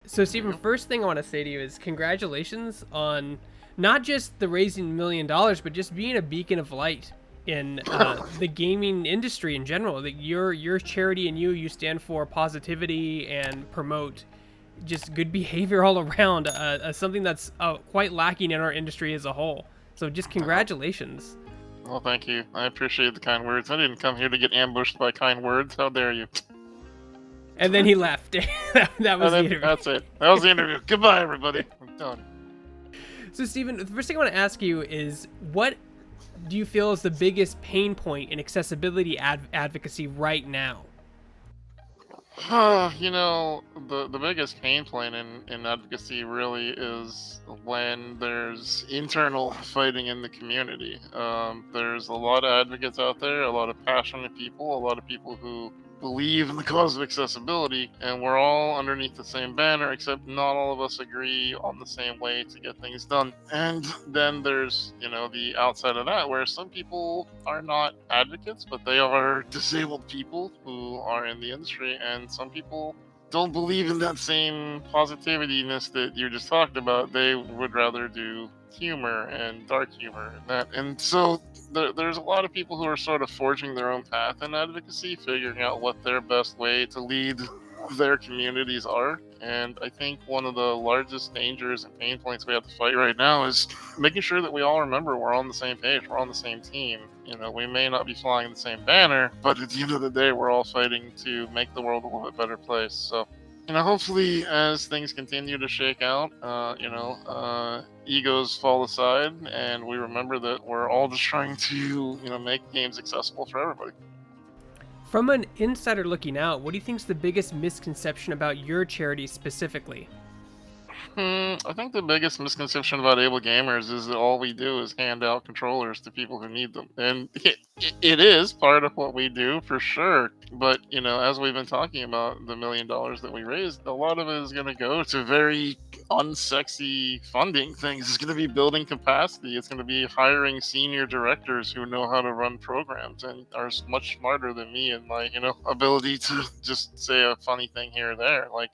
So, Stephen, first thing I want to say to you is congratulations on not just the raising $1 million, but just being a beacon of light in the gaming industry in general. That your charity and you stand for positivity and promote just good behavior all around. Something that's quite lacking in our industry as a whole. So, just congratulations. Well, thank you. I appreciate the kind words. I didn't come here to get ambushed by kind words. How dare you? And then he left. That was the interview. That's it. That was the interview. Goodbye, everybody. I'm done. So, Stephen, the first thing I want to ask you is, what do you feel is the biggest pain point in accessibility advocacy right now? The biggest pain point in advocacy really is when there's internal fighting in the community. There's a lot of advocates out there, a lot of passionate people, a lot of people who believe in the cause of accessibility, and we're all underneath the same banner, except not all of us agree on the same way to get things done. And then there's, the outside of that, where some people are not advocates, but they are disabled people who are in the industry, and some people don't believe in that same positivityness that you just talked about. They would rather do humor and dark humor and that. And so there's a lot of people who are sort of forging their own path in advocacy, figuring out what their best way to lead their communities are. And I think one of the largest dangers and pain points we have to fight right now is making sure that we all remember we're on the same page, we're on the same team. We may not be flying the same banner, but at the end of the day, we're all fighting to make the world a little bit better place. So, hopefully as things continue to shake out, egos fall aside, and we remember that we're all just trying to, make games accessible for everybody. From an insider looking out, what do you think is the biggest misconception about your charity specifically? I think the biggest misconception about AbleGamers is that all we do is hand out controllers to people who need them. And it is part of what we do, for sure. But, as we've been talking about the $1 million that we raised, a lot of it is going to go to very unsexy funding things. It's going to be building capacity. It's going to be hiring senior directors who know how to run programs and are much smarter than me and my, ability to just say a funny thing here or there. Like,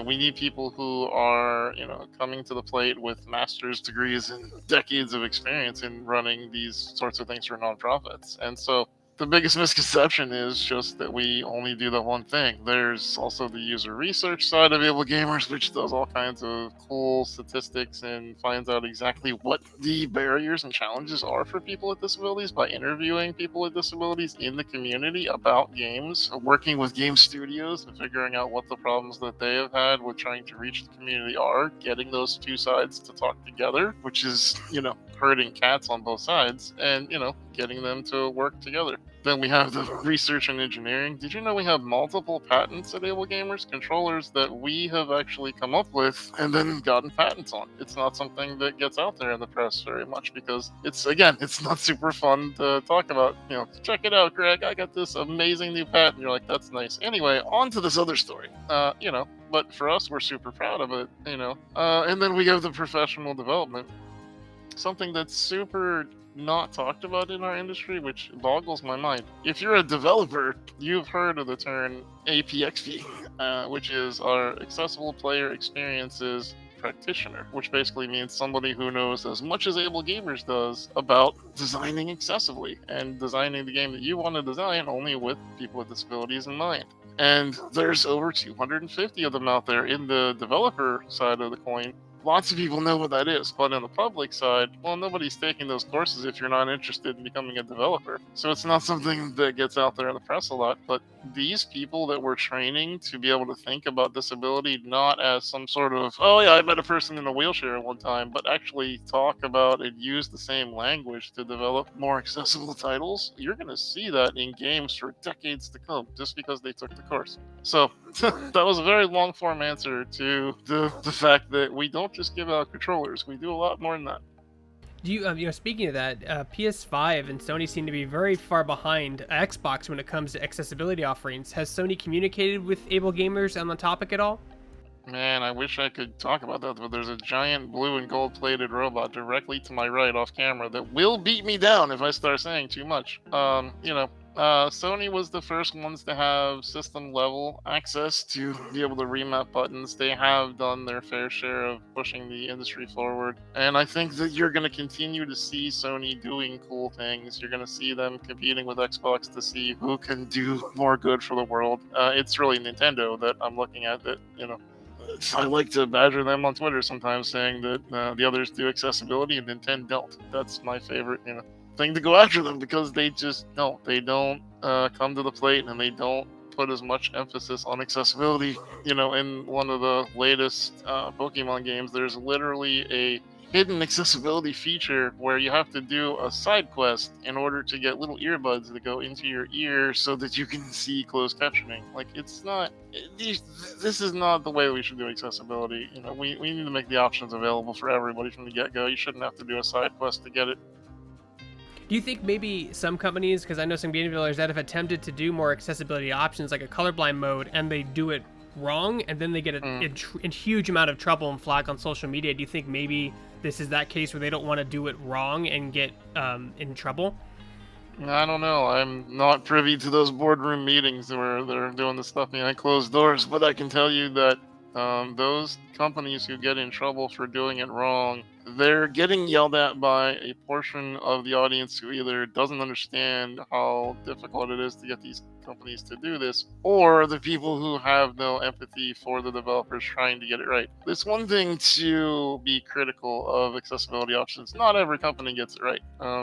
we need people who are, coming to the plate with master's degrees and decades of experience in running these sorts of things for nonprofits. And so the biggest misconception is just that we only do the one thing. There's also the user research side of AbleGamers, which does all kinds of cool statistics and finds out exactly what the barriers and challenges are for people with disabilities by interviewing people with disabilities in the community about games, working with game studios and figuring out what the problems that they have had with trying to reach the community are, getting those two sides to talk together, which is, herding cats on both sides, and, getting them to work together. Then we have the research and engineering. Did you know we have multiple patents at AbleGamers? Controllers that we have actually come up with and then gotten patents on. It's not something that gets out there in the press very much because it's not super fun to talk about. Check it out, Greg. I got this amazing new patent. You're like, that's nice. Anyway, on to this other story. But for us, we're super proud of it, and then we have the professional development. Something that's super not talked about in our industry, which boggles my mind. If you're a developer, you've heard of the term APXP, which is our Accessible Player Experiences Practitioner, which basically means somebody who knows as much as AbleGamers does about designing accessibly and designing the game that you want to design only with people with disabilities in mind. And there's over 250 of them out there in the developer side of the coin. Lots of people know what that is, but on the public side, well, nobody's taking those courses if you're not interested in becoming a developer. So it's not something that gets out there in the press a lot, but these people that we're training to be able to think about disability not as some sort of, oh yeah, I met a person in a wheelchair at one time, but actually talk about and use the same language to develop more accessible titles, you're going to see that in games for decades to come, just because they took the course. So that was a very long form answer to the fact that we don't just give out controllers. We do a lot more than that. Do you, speaking of that, PS5 and Sony seem to be very far behind Xbox when it comes to accessibility offerings. Has Sony communicated with AbleGamers on the topic at all? Man, I wish I could talk about that, but there's a giant blue and gold plated robot directly to my right off camera that will beat me down if I start saying too much. Sony was the first ones to have system level access to be able to remap buttons. They have done their fair share of pushing the industry forward. And I think that you're going to continue to see Sony doing cool things. You're going to see them competing with Xbox to see who can do more good for the world. It's really Nintendo that I'm looking at that, I like to badger them on Twitter sometimes, saying that the others do accessibility and Nintendo don't. That's my favorite, thing to go after them, because they just don't. They don't come to the plate, and they don't put as much emphasis on accessibility. In one of the latest Pokemon games, there's literally a hidden accessibility feature where you have to do a side quest in order to get little earbuds that go into your ear so that you can see closed captioning. Like, it's not. This is not the way we should do accessibility. We need to make the options available for everybody from the get-go. You shouldn't have to do a side quest to get it. Do you think maybe some companies, because I know some game developers that have attempted to do more accessibility options like a colorblind mode, and they do it wrong, and then they get a huge amount of trouble and flack on social media? Do you think maybe this is that case where they don't want to do it wrong and get in trouble? I don't know. I'm not privy to those boardroom meetings where they're doing the stuff behind closed doors, but I can tell you that those companies who get in trouble for doing it wrong, they're getting yelled at by a portion of the audience who either doesn't understand how difficult it is to get these companies to do this, or the people who have no empathy for the developers trying to get it right. It's one thing to be critical of accessibility options. Not every company gets it right.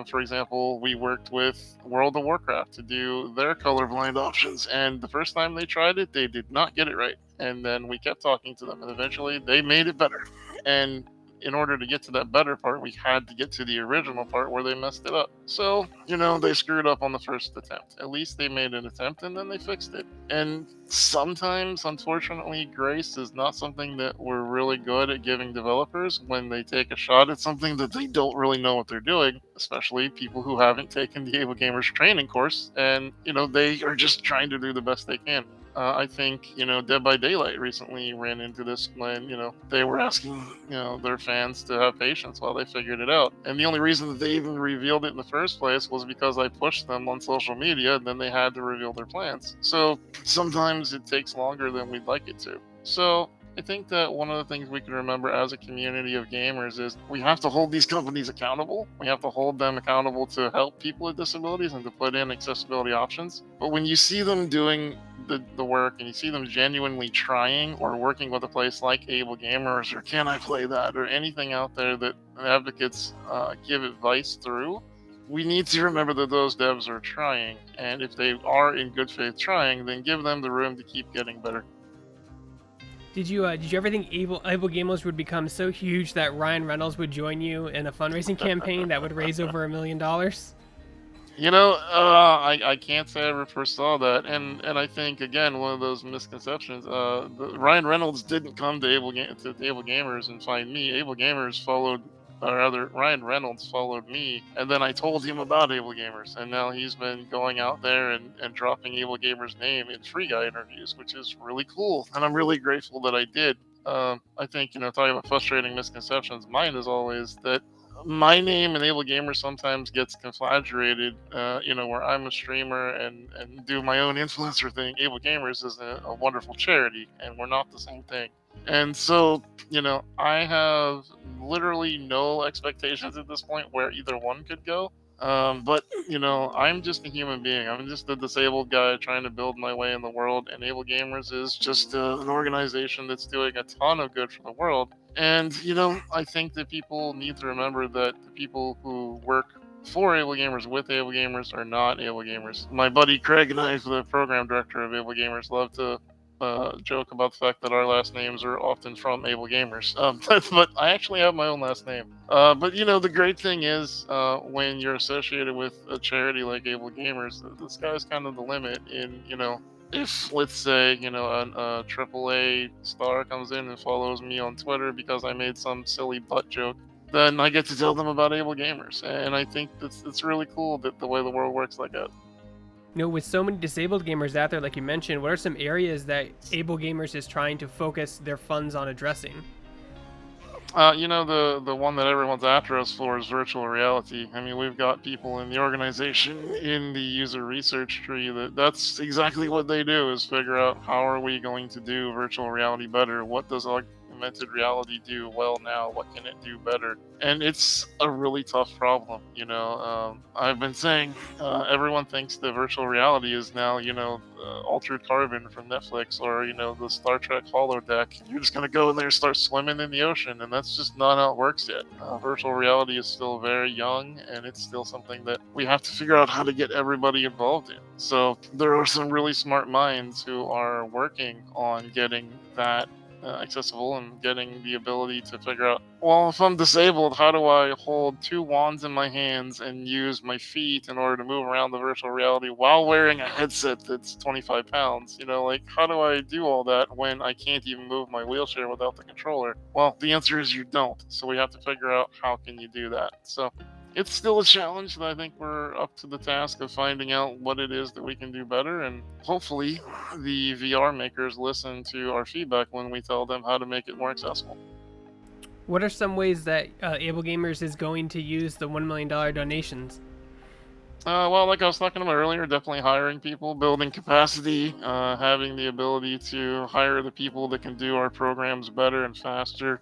For example, we worked with World of Warcraft to do their colorblind options, and the first time they tried it, they did not get it right. And then we kept talking to them, and eventually they made it better. And in order to get to that better part, we had to get to the original part where they messed it up. So, they screwed up on the first attempt. At least they made an attempt, and then they fixed it. And sometimes, unfortunately, grace is not something that we're really good at giving developers when they take a shot at something that they don't really know what they're doing, especially people who haven't taken the AbleGamers training course, and, they are just trying to do the best they can. I think, Dead by Daylight recently ran into this when, they were asking, their fans to have patience while they figured it out. And the only reason that they even revealed it in the first place was because I pushed them on social media, and then they had to reveal their plans. So sometimes it takes longer than we'd like it to. So I think that one of the things we can remember as a community of gamers is we have to hold these companies accountable. We have to hold them accountable to help people with disabilities and to put in accessibility options. But when you see them doing the work, and you see them genuinely trying or working with a place like AbleGamers or Can I Play That or anything out there that advocates give advice through, we need to remember that those devs are trying. And if they are in good faith trying, then give them the room to keep getting better. Did you ever think AbleGamers would become so huge that Ryan Reynolds would join you in a fundraising campaign that would raise over $1 million? I can't say I ever first saw that, and I think, again, one of those misconceptions. Ryan Reynolds didn't come to AbleGamers and find me. Ryan Reynolds followed me, and then I told him about AbleGamers, and now he's been going out there and dropping AbleGamers' name in free guy interviews, which is really cool, and I'm really grateful that I did. I think, talking about frustrating misconceptions, mine is always that my name and AbleGamers sometimes gets conflagrated, where I'm a streamer and do my own influencer thing. AbleGamers is a wonderful charity, and we're not the same thing. And so, I have literally no expectations at this point where either one could go. But, I'm just a human being. I'm just a disabled guy trying to build my way in the world, and AbleGamers is just an organization that's doing a ton of good for the world. And, I think that people need to remember that the people who work for AbleGamers with AbleGamers are not AbleGamers. My buddy Craig and I, the program director of AbleGamers, love to joke about the fact that our last names are often from AbleGamers. But I actually have my own last name. But the great thing is when you're associated with a charity like AbleGamers, the sky's kind of the limit. If, let's say, a AAA star comes in and follows me on Twitter because I made some silly butt joke, then I get to tell them about AbleGamers. And I think it's really cool that the way the world works like that. With so many disabled gamers out there, like you mentioned, what are some areas that AbleGamers is trying to focus their funds on addressing? The one that everyone's after us for is virtual reality. I mean, we've got people in the organization in the user research tree that's exactly what they do, is figure out how are we going to do virtual reality better? What does augmented reality do well now? What can it do better? And it's a really tough problem. I've been saying, everyone thinks that virtual reality is now, Altered Carbon from Netflix, or the Star Trek holodeck. You're just gonna go in there and start swimming in the ocean, and that's just not how it works yet. Virtual reality is still very young, and it's still something that we have to figure out how to get everybody involved in. So there are some really smart minds who are working on getting that accessible, and getting the ability to figure out, well, if I'm disabled, how do I hold two wands in my hands and use my feet in order to move around the virtual reality while wearing a headset that's 25 pounds? Like, how do I do all that when I can't even move my wheelchair without the controller? Well, the answer is you don't. So we have to figure out, how can you do that? So it's still a challenge that I think we're up to the task of finding out what it is that we can do better. And hopefully, the VR makers listen to our feedback when we tell them how to make it more accessible. What are some ways that AbleGamers is going to use the $1 million donations? Well, like I was talking about earlier, definitely hiring people, building capacity, having the ability to hire the people that can do our programs better and faster.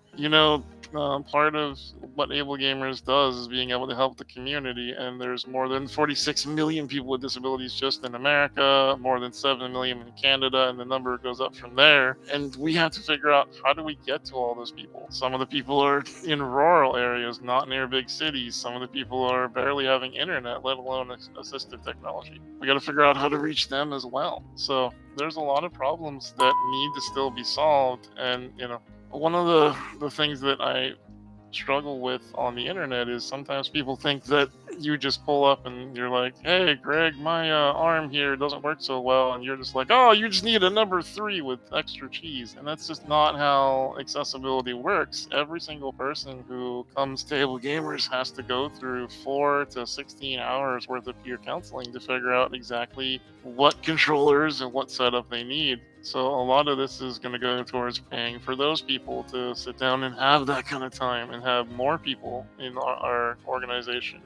Part of what AbleGamers does is being able to help the community, and there's more than 46 million people with disabilities just in America, more than 7 million in Canada, and the number goes up from there. And we have to figure out, how do we get to all those people? Some of the people are in rural areas, not near big cities. Some of the people are barely having internet, let alone assistive technology. We got to figure out how to reach them as well. So there's a lot of problems that need to still be solved. And one of the things that I struggle with on the internet is, sometimes people think that you just pull up and you're like, hey Greg, my arm here doesn't work so well, and you're just like, oh, you just need a number 3 with extra cheese. And that's just not how accessibility works. Every single person who comes to AbleGamers has to go through 4 to 16 hours worth of peer counseling to figure out exactly what controllers and what setup they need. So a lot of this is going to go towards paying for those people to sit down and have that kind of time, and have more people in our organization.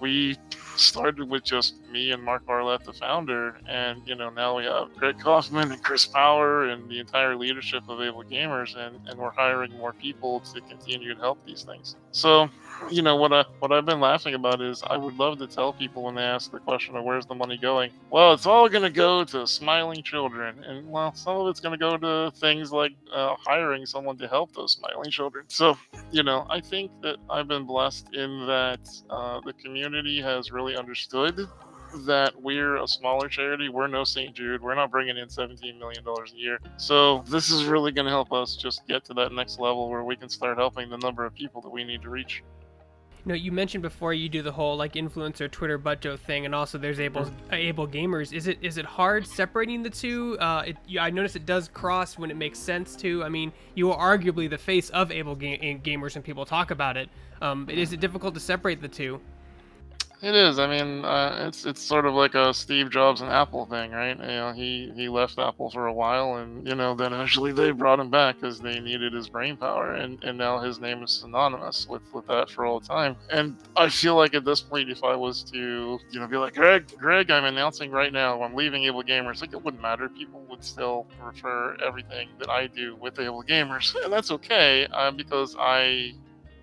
We started with just me and Mark Barlett, the founder, and now we have Greg Kaufman and Chris Power and the entire leadership of AbleGamers, and we're hiring more people to continue to help these things. So what I've been laughing about is, I would love to tell people when they ask the question of where's the money going, well, it's all going to go to smiling children. And well, some of it's going to go to things like hiring someone to help those smiling children. So I think that I've been blessed in that the community has really understood that we're a smaller charity. We're no St. Jude. We're not bringing in $17 million a year. So this is really going to help us just get to that next level where we can start helping the number of people that we need to reach. You mentioned before you do the whole like influencer Twitter butto thing, and also there's AbleGamers. Is it hard separating the two? I notice it does cross when it makes sense to. I mean, you are arguably the face of AbleGamers, and people talk about it. Is it difficult to separate the two? It is. I mean, it's sort of like a Steve Jobs and Apple thing, right? He left Apple for a while, and then eventually they brought him back because they needed his brain power, and now his name is synonymous with that for all time. And I feel like at this point, if I was to be like, Greg, I'm announcing right now I'm leaving AbleGamers, like, it wouldn't matter. People would still refer everything that I do with AbleGamers, and that's okay, because I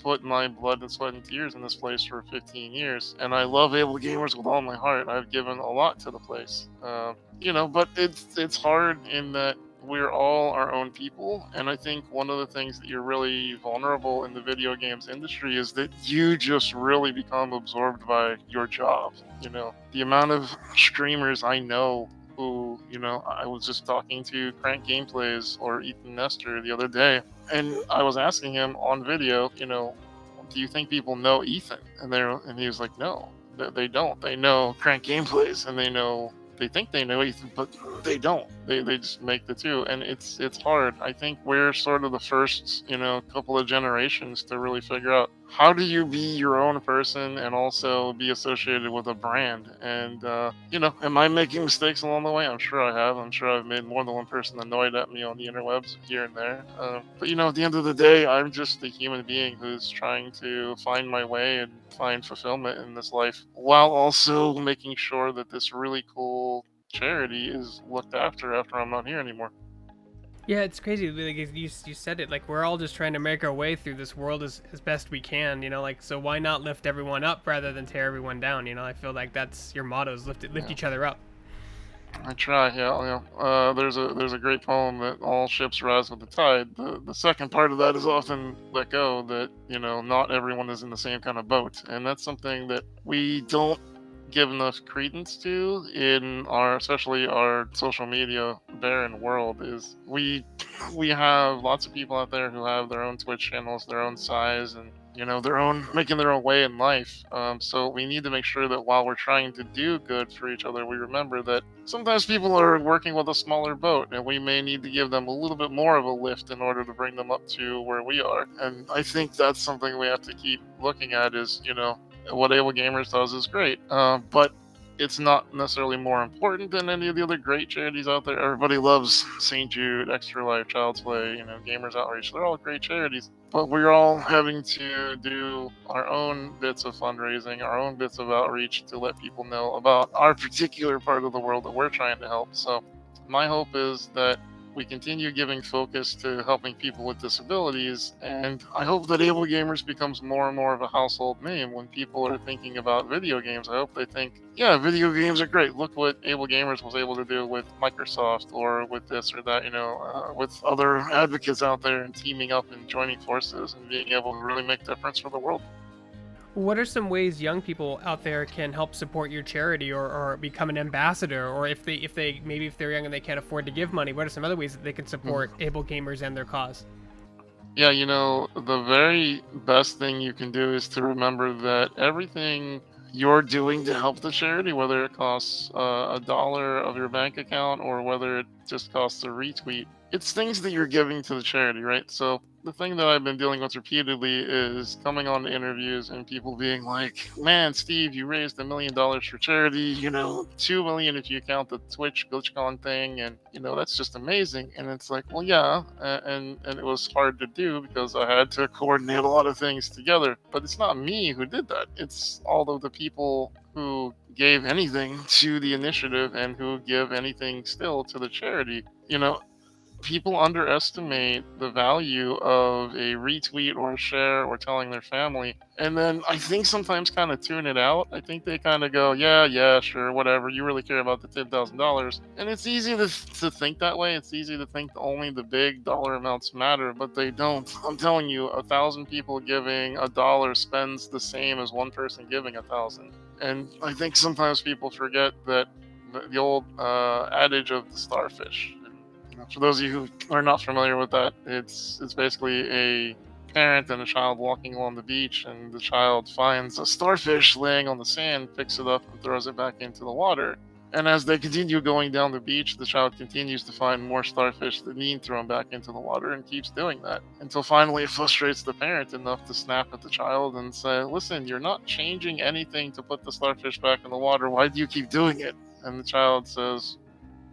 put my blood and sweat and tears in this place for 15 years, and I love AbleGamers with all my heart. I've given a lot to the place, but it's hard in that we're all our own people, and I think one of the things that you're really vulnerable in the video games industry is that you just really become absorbed by your job. The amount of streamers I know who, I was just talking to Crank Gameplays or Ethan Nestor the other day, and I was asking him on video, do you think people know Ethan? And he was like, no, they don't. They know Crank Gameplays, and they think they know Ethan, but they don't. They just make the two, and it's hard. I think we're sort of the first, couple of generations to really figure out how do you be your own person and also be associated with a brand? And am I making mistakes along the way? I'm sure I have. I'm sure I've made more than one person annoyed at me on the interwebs here and there. But at the end of the day, I'm just a human being who's trying to find my way and find fulfillment in this life, while also making sure that this really cool charity is looked after I'm not here anymore. Yeah, it's crazy. Like you said it. Like we're all just trying to make our way through this world as best we can. Like so why not lift everyone up rather than tear everyone down? I feel like that's your motto is lift Yeah. each other up. I try, yeah. There's a great poem that all ships rise with the tide. The second part of that is often let go, that not everyone is in the same kind of boat, and that's something that we don't give enough credence to in our, especially our social media barren world. Is we have lots of people out there who have their own Twitch channels, their own size, and their own, making their own way in life. So we need to make sure that while we're trying to do good for each other, we remember that sometimes people are working with a smaller boat, and we may need to give them a little bit more of a lift in order to bring them up to where we are. And I think that's something we have to keep looking at. Is what AbleGamers does is great, but it's not necessarily more important than any of the other great charities out there. Everybody loves St. Jude, Extra Life, Child's Play, Gamers Outreach. They're all great charities, but we're all having to do our own bits of fundraising, our own bits of outreach to let people know about our particular part of the world that we're trying to help. So my hope is that we continue giving focus to helping people with disabilities, and I hope that AbleGamers becomes more and more of a household name when people are thinking about video games. I hope they think, yeah, video games are great. Look what AbleGamers was able to do with Microsoft, or with this or that, with other advocates out there, and teaming up and joining forces and being able to really make a difference for the world. What are some ways young people out there can help support your charity or become an ambassador? Or if they maybe if they're young and they can't afford to give money, what are some other ways that they can support Able Gamers and their cause? Yeah, the very best thing you can do is to remember that everything you're doing to help the charity, whether it costs $1 of your bank account or whether it just costs a retweet, it's things that you're giving to the charity, right? So the thing that I've been dealing with repeatedly is coming on to interviews and people being like, "Man, Steve, you raised $1 million for charity. 2 million if you count the Twitch GlitchCon thing, and that's just amazing." And it's like, well, yeah, and it was hard to do because I had to coordinate a lot of things together. But it's not me who did that. It's all of the people who gave anything to the initiative and who give anything still to the charity. People underestimate the value of a retweet or a share or telling their family. And then I think sometimes kind of tune it out. I think they kind of go, yeah, yeah, sure, whatever. You really care about the $10,000. And it's easy to think that way. It's easy to think only the big dollar amounts matter, but they don't. I'm telling you, 1,000 people giving $1 spends the same as one person giving 1,000. And I think sometimes people forget that the old adage of the starfish. For those of you who are not familiar with that, it's basically a parent and a child walking along the beach, and the child finds a starfish laying on the sand, picks it up, and throws it back into the water. And as they continue going down the beach, the child continues to find more starfish that need thrown back into the water, and keeps doing that until finally it frustrates the parent enough to snap at the child and say, "Listen, you're not changing anything to put the starfish back in the water. Why do you keep doing it?" And the child says,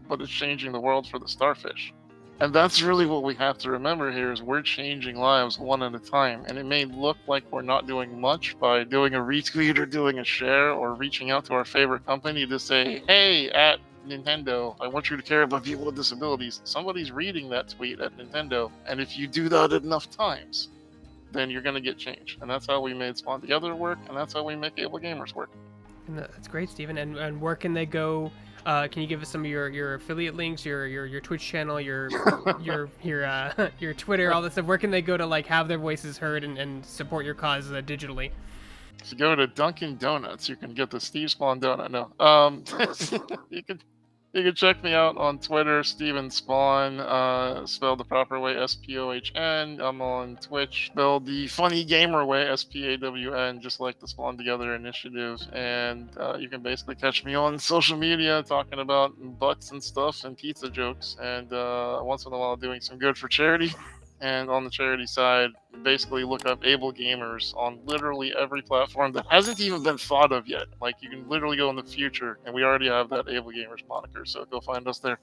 "But it's changing the world for the starfish." And that's really what we have to remember here, is we're changing lives one at a time. And it may look like we're not doing much by doing a retweet or doing a share or reaching out to our favorite company to say, "Hey, at Nintendo, I want you to care about people with disabilities." Somebody's reading that tweet at Nintendo. And if you do that enough times, then you're going to get change. And that's how we made Spawn Together work. And that's how we make Able Gamers work. And that's great, Stephen. And where can they go? Can you give us some of your affiliate links, your Twitch channel, your Twitter, all that stuff? Where can they go to like have their voices heard and support your cause digitally? If you go to Dunkin' Donuts, you can get the Steve Spawn donut. No, you can check me out on Twitter, Steven Spawn, spelled the proper way, Spohn. I'm on Twitch, spelled the funny gamer way, Spawn, just like the Spawn Together initiative. And you can basically catch me on social media talking about butts and stuff and pizza jokes, and once in a while doing some good for charity. And on the charity side, basically look up AbleGamers on literally every platform that hasn't even been thought of yet. Like, you can literally go in the future, and we already have that AbleGamers moniker, so go find us there.